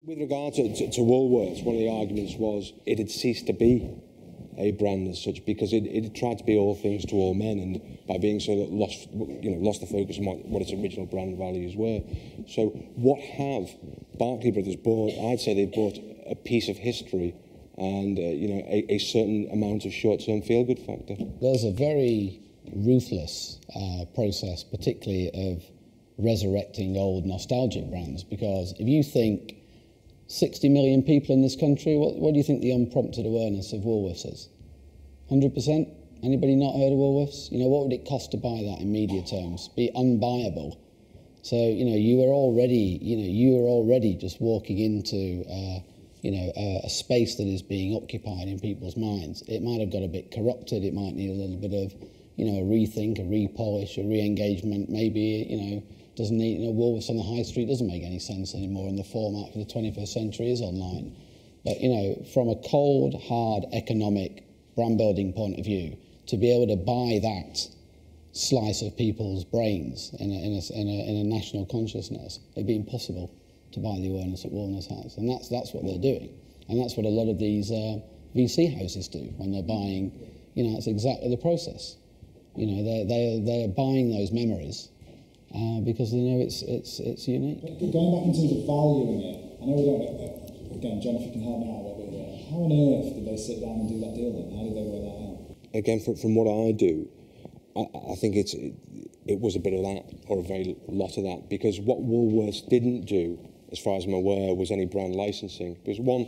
With regard to Woolworths, one of the arguments was it had ceased to be a brand as such because it had tried to be all things to all men, and by being so that lost the focus on what its original brand values were. So what have Barclay Brothers bought? I'd say they bought a piece of history and a certain amount of short-term feel-good factor. There's a very ruthless process, particularly of resurrecting old nostalgic brands, because if you think 60 million people in this country, what do you think the unprompted awareness of Woolworths is? 100%? Anybody not heard of Woolworths? What would it cost to buy that in media terms? Be unbuyable. So, you were already just walking into, a space that is being occupied in people's minds. It might have got a bit corrupted. It might need a little bit of, a rethink, a repolish, a re-engagement. Maybe, doesn't need, Woolworths on the high street doesn't make any sense anymore, and the format for the 21st century is online. But, from a cold, hard economic brand building point of view, to be able to buy that slice of people's brains in a national consciousness, it'd be impossible to buy the awareness that Woolworths has. And that's what they're doing. And that's what a lot of these VC houses do when they're buying, it's exactly the process. They're buying those memories because they know it's unique. Going back in terms of valuing it, I know we don't, again, John, if you can help me out a little bit, how on earth did they sit down and do that deal then? How did they work that out? Again, from what I do, I think it was a bit of that, or a very lot of that, because what Woolworths didn't do, as far as I'm aware, was any brand licensing. There's one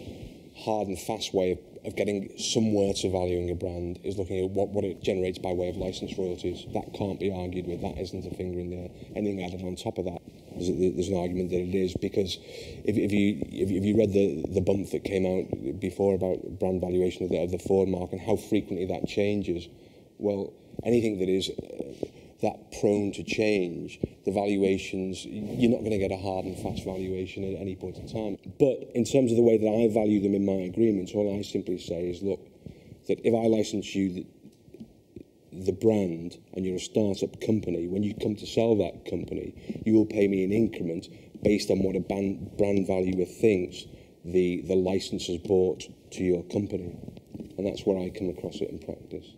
hard and fast way of getting somewhere to valuing a brand is looking at what it generates by way of license royalties. That can't be argued with. That isn't a finger in the air. Anything added on top of that, there's an argument that it is, because if you read the bump that came out before about brand valuation of the Ford mark and how frequently that changes, well, anything that is that prone to change, the valuations, you're not going to get a hard and fast valuation at any point in time. But in terms of the way that I value them in my agreements, all I simply say is, look, that if I license you the brand and you're a startup company, when you come to sell that company, you will pay me an increment based on what a brand valuer thinks the license has brought to your company. And that's where I come across it in practice.